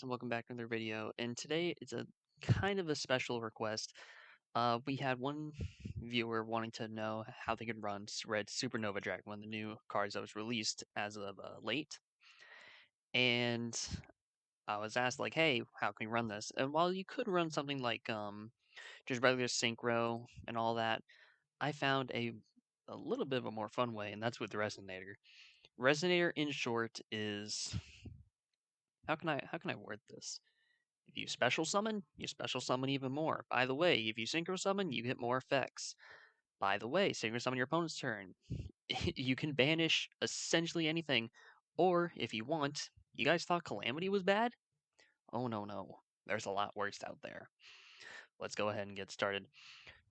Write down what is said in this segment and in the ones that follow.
guys, and welcome back to another video. And today it's a kind of a special request. We had one viewer wanting to know how they could run Red Supernova Dragon, one of the new cards that was released as of late. And I was asked like, hey, how can you run this? And while you could run something like just regular synchro and all that, I found a little bit of a more fun way, and that's with Resonator. Resonator, in short, is how can I word this? If you special summon, you special summon even more. By the way, if you synchro summon, you get more effects. By the way, synchro summon your opponent's turn. You can banish essentially anything. Or, if you want, you guys thought Calamity was bad? Oh no. There's a lot worse out there. Let's go ahead and get started.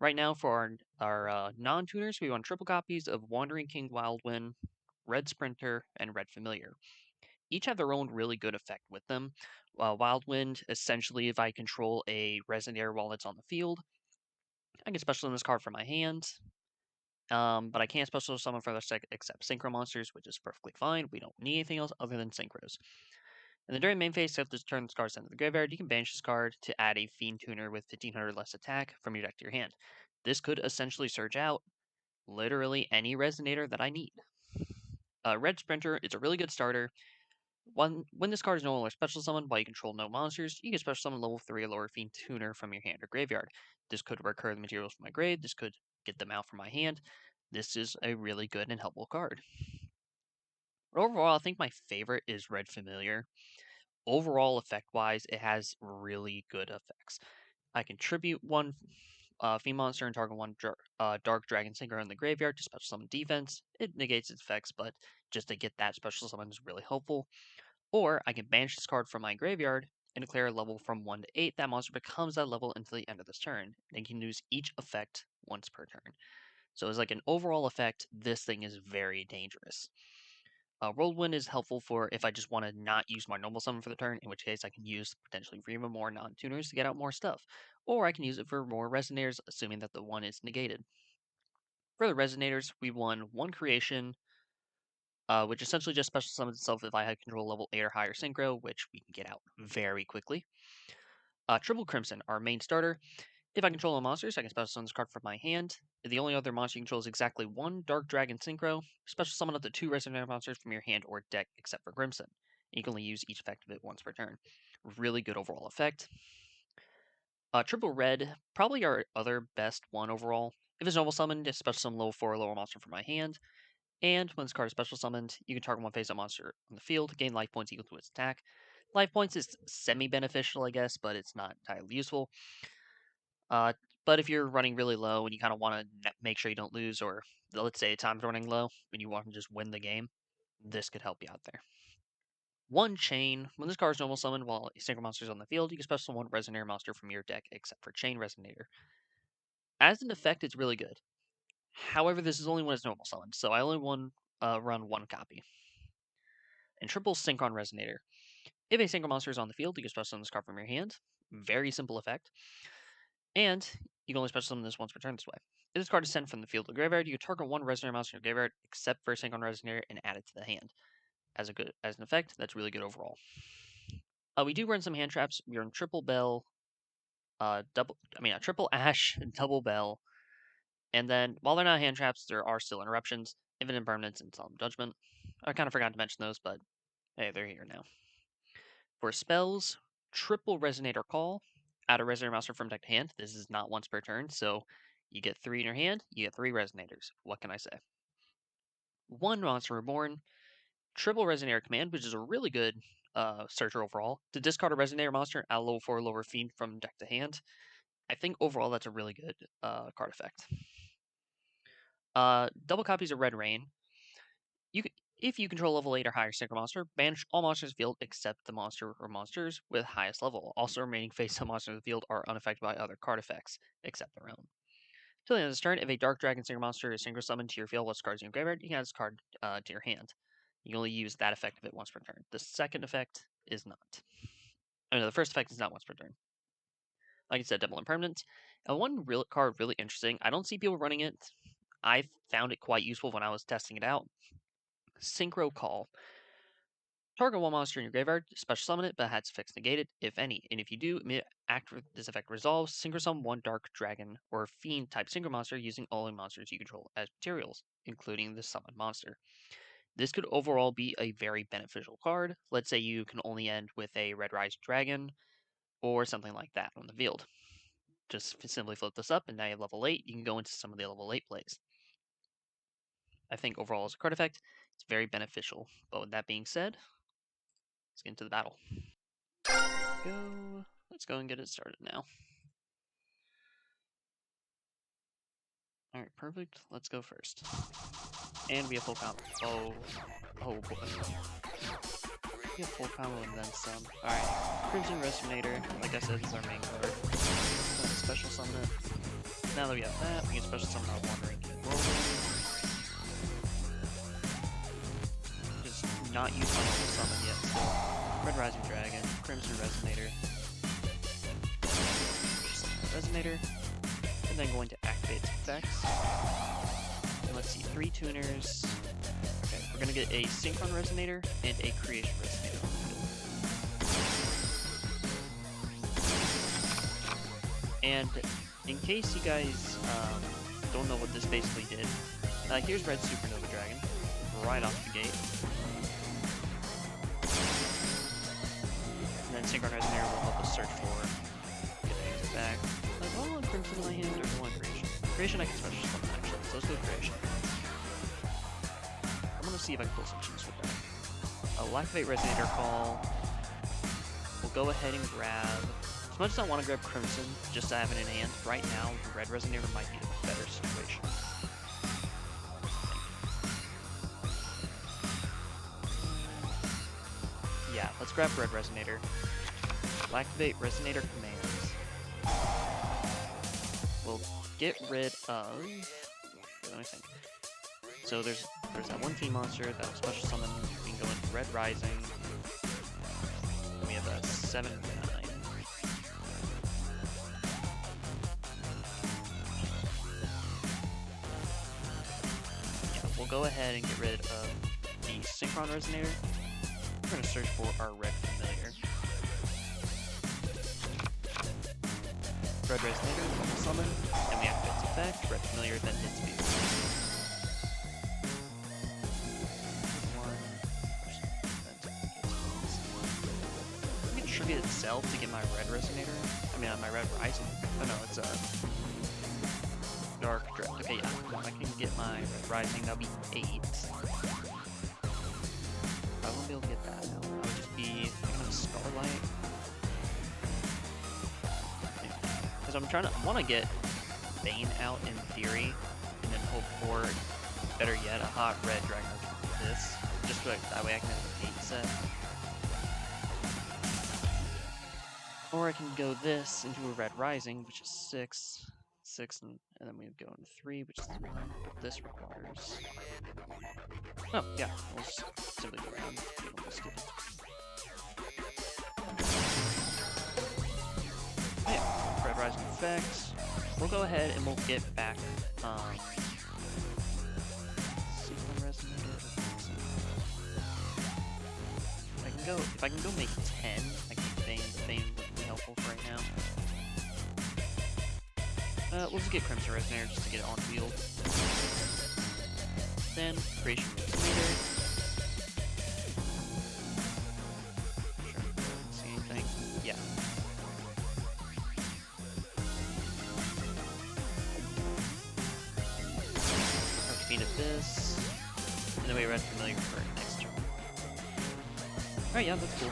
Right now, for our non-tuners, we want triple copies of Wandering King Wildwind, Red Sprinter, and Red Familiar. Each have their own really good effect with them. Wildwind, essentially, if I control a Resonator while it's on the field, I can special summon this card from my hand. But I can't special summon further except Synchro monsters, which is perfectly fine. We don't need anything else other than Synchros. And then during main phase, after this turn this card sent to the graveyard, you can banish this card to add a Fiend Tuner with 1500 less attack from your deck to your hand. This could essentially search out literally any Resonator that I need. Red Sprinter is a really good starter. When this card is no longer special summoned while you control no monsters, you can special summon level 3 or lower Fiend Tuner from your hand or graveyard. This could recur the materials from my grave, this could get them out from my hand. This is a really good and helpful card. But overall, I think my favorite is Red Familiar. Overall, effect-wise, it has really good effects. I can tribute one Fiend monster and target one Dark Dragon Synchro in the graveyard to special summon defense. It negates its effects, but just to get that special summon is really helpful. Or I can banish this card from my graveyard and declare a level from 1 to 8. That monster becomes that level until the end of this turn. And you can use each effect once per turn. So as like an overall effect, this thing is very dangerous. Whirlwind is helpful for if I just want to not use my normal summon for the turn, in which case I can use potentially for even more non-tuners to get out more stuff. Or I can use it for more Resonators, assuming that the one is negated. For the Resonators, we won one creation, which essentially just special summons itself if I had control level 8 or higher synchro, which we can get out very quickly. Triple Crimson, our main starter. If I control no monsters, I can special summon this card from my hand. If the only other monster you control is exactly one Dark Dragon Synchro, special summon up to 2 Resonator monsters from your hand or deck except for Crimson. You can only use each effect of it once per turn. Really good overall effect. Triple Red, probably our other best one overall. If it's normal summoned, just special summon level 4 or lower monster from my hand. And when this card is special summoned, you can target one face-up monster on the field, gain life points equal to its attack. Life points is semi-beneficial, I guess, but it's not entirely useful. But if you're running really low and you kind of want to make sure you don't lose, or let's say time's running low and you want to just win the game, this could help you out there. One Chain. When this card is normal summoned while a synchro monster is on the field, you can special summon one Resonator monster from your deck except for Chain Resonator. As an effect, it's really good. However, this is only when it's normal summoned, so I only run one copy. And Triple Synchron Resonator. If a synchro monster is on the field, you can special summon this card from your hand. Very simple effect. And you can only special summon this once per turn this way. If this card is sent from the field to the graveyard, you can target one Resonator monster in your graveyard except for Synchron Resonator and add it to the hand. As an effect, that's really good overall. We do run some hand traps. We run triple bell, triple ash, double bell, and then while they're not hand traps, there are still interruptions, infinite permanence, and solemn judgment. I kind of forgot to mention those, but hey, they're here now. For spells, triple Resonator Call. Add a Resonator monster from deck to hand. This is not once per turn, so you get 3 in your hand, you get 3 Resonators. What can I say? One Monster Reborn. Triple Resonator Command, which is a really good searcher overall. To discard a Resonator monster, add a level 4 lower fiend from deck to hand. I think overall that's a really good card effect. Double copies of Red Rain. If you control level 8 or higher synchro monster, banish all monsters in the field except the monster or monsters with highest level. Also, remaining face-up monsters in the field are unaffected by other card effects, except their own. Till the end of this turn, if a Dark Dragon synchro monster is synchro summoned to your field with cards in your graveyard, you can add this card to your hand. You can only use that effect of it once per turn. The second effect is not. The first effect is not once per turn. Like I said, double impermanence. And one real card really interesting. I don't see people running it. I found it quite useful when I was testing it out. Synchro Call. Target one monster in your graveyard, special summon it, but it has effects negated, if any. And if you do, after this effect resolves, synchro summon one Dark Dragon or Fiend type synchro monster using all monsters you control as materials, including the summoned monster. This could overall be a very beneficial card. Let's say you can only end with a Red Rise Dragon or something like that on the field. Just simply flip this up, and now you have level 8. You can go into some of the level 8 plays. I think overall as a card effect, it's very beneficial. But with that being said, let's get into the battle. Let's go and get it started now. Alright, perfect. Let's go first. And we have full combo. Oh boy. We have full combo and then some. Alright, Crimson Resonator, like I said, is our main card. Special summon it. Now that we have that, we can special summon our Wandering Whirlwind. Just not use my full summon yet, so Red Rising Dragon, Crimson Resonator, Resonator, and then going to activate its effects. And let's see, 3 tuners. Okay, we're gonna get a Synchron Resonator and a Creation Resonator on the field. And in case you guys don't know what this basically did, here's Red Supernova Dragon, right off the gate. And then Synchron Resonator will help us search for getting it back. Do I want Crimson in my hand, or do I want Creation? Creation I can special summon actually, so let's go Creation. I'm gonna see if I can pull some juice with that. I'll activate Resonator Call. We'll go ahead and grab... As much as I want to grab Crimson, just to have it in hand, right now, Red Resonator might be a better situation. Yeah, let's grab Red Resonator. We'll activate Resonator commands. We'll get rid of... Let me think. So there's that one Fiend monster that will special summon. We can go into Red Rising. And we have a 7-9. We'll go ahead and get rid of the Synchron Resonator. We're going to search for our Red Familiar. Red Resonator, summon, and we activate its effect. Red Familiar then hits people. We can tribute itself to get my Red Resonator. I mean, my Red Rising. Oh no, it's a... Dark Dragon. Okay, yeah. If I can get my Red Rising, that'll be 8. I won't be able to get that now. That would just be kind of Starlight. Because I want to get Bane out in theory, and then hope for, better yet, a hot red dragon like this. Just so that way I can have a 8 set. Or I can go this into a Red Rising, which is 6, and then we go into 3, which is what this requires. Oh, yeah, we'll just simply go around. Oh, yeah, Red Rising effect. We'll go ahead and we'll get back if I can go make 10, I can make Bane would be helpful for right now. We'll just get Crimson Resonator just to get it on field. Then, Creation Resonator. Sure, don't see anything. Yeah. I'll speed at this. And then we Red Familiar for next turn. Alright, yeah, that's cool.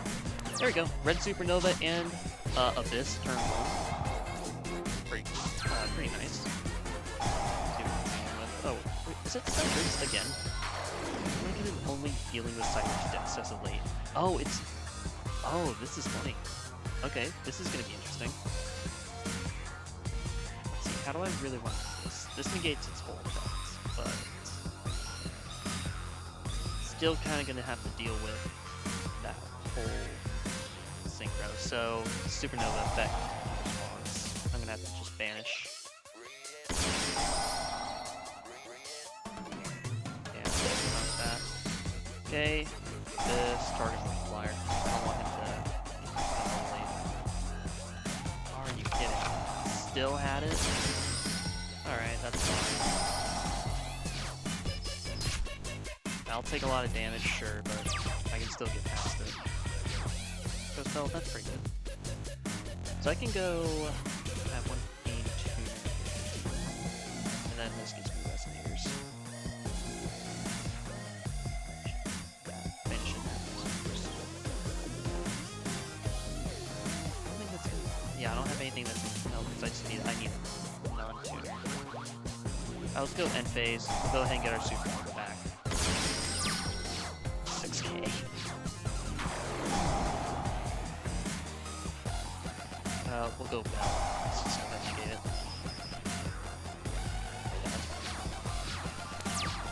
There we go. Red Supernova and Abyss turn 1. Pretty nice. Oh, wait, is it Cypher's again? I'm only dealing with Cypher's deaths as of late. Oh, it's... Oh, this is funny. Okay, this is gonna be interesting. Let's see, how do I really want this? This negates its whole effects, but... Still kinda gonna have to deal with that whole synchro. So, Supernova effect response. I'm gonna have to just banish. Yeah, that. Okay, this target still had it. Alright, that's fine. I'll take a lot of damage, sure, but I can still get past it. So spell, that's pretty good. So I can go at 1, 2, and then this gives me resonators. Yeah, finish it. I think that's good. Yeah, I don't have anything that's no, because I need non-tuner. Let's go end phase. We'll go ahead and get our Supernova back. 6k. We'll go back. Let's just investigate it. Yeah, that's fine.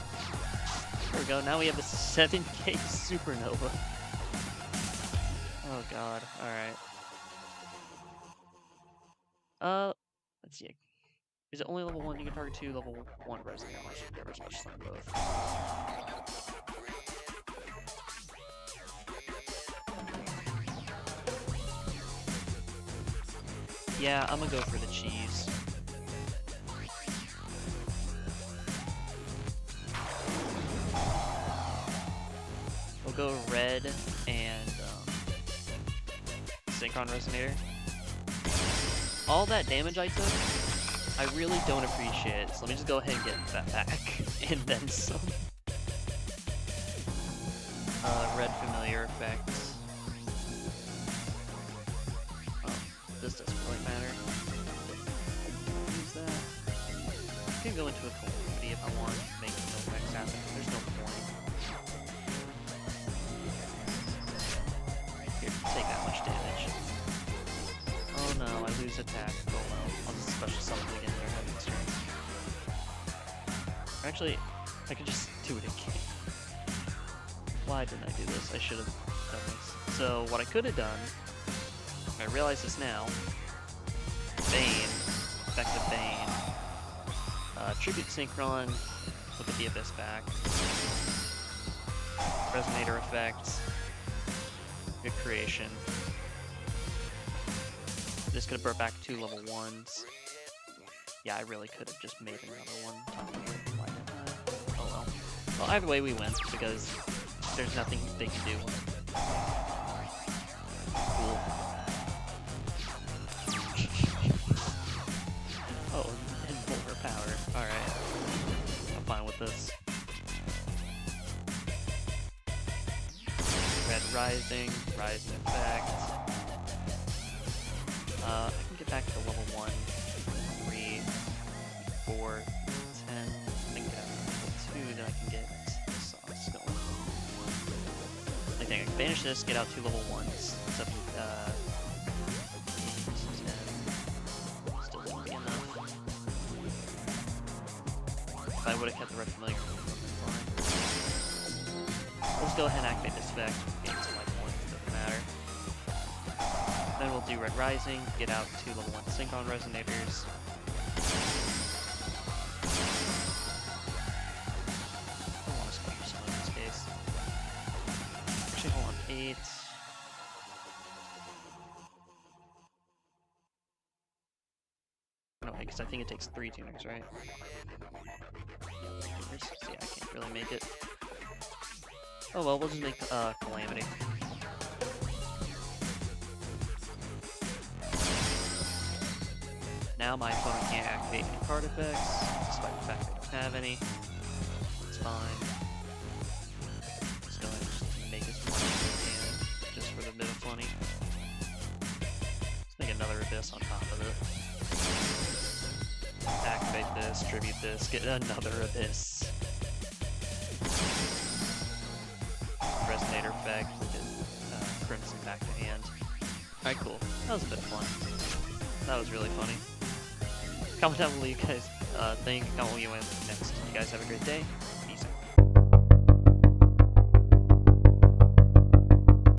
There we go. Now we have a 7k Supernova. Oh god. Alright. Let's see. Is it only level 1? You can target 2 level 1 Resonator. I should never special summon both. Yeah, I'm gonna go for the cheese. We'll go red and Synchron Resonator. All that damage I took, I really don't appreciate it, so let me just go ahead and get that back, and then some. Red familiar effects. This doesn't really matter. Use that. I can go into a calamity if I want to make the effects happen. There's no point. Here, take that much damage. Oh no, I lose attack. Oh well. I'll just special summon again there having strength. Actually, I could just do it again. Why didn't I do this? I should have done this. So what I could have done, I realize this now, Bane, effective Bane, Tribute Synchron, look at the Abyss back, Resonator effect, good creation. This could have brought back 2 level 1s. Yeah, I really could have just made another one. Why didn't I? Oh well. Well, either way we win, because there's nothing they can do. Cool. Oh, and more power. Alright. I'm fine with this. Red Rising effect. I can get back to level 1, 3, 4, 10. I can get up to level 2, then I can get the sauce going. I think I can banish this, get out 2 level 1s. Except, 8, 10. Still wouldn't be enough. If I would have kept the red familiar, fine. Let's go ahead and activate this effect. Gain some life points, doesn't matter. Then we'll do Red Rising, get out 2 level 1 Synchron Resonators. I don't want to special summon in this case. Actually, hold on, 8. No, because I think it takes 3 tuners, right? Yeah, 3 tuners. So yeah, I can't really make it. Oh well, we'll just make Calamity. Now my opponent can't activate any card effects, despite the fact they don't have any. It's fine. Just go ahead and just make as much as we can, just for the bit of funny. Let's make another Abyss on top of it. Activate this, tribute this, get another Abyss. Resonator effect, get Crimson back to hand. Alright, cool. That was a bit of fun. That was really funny. Comment down below what you guys think, comment what you went next. You guys have a great day.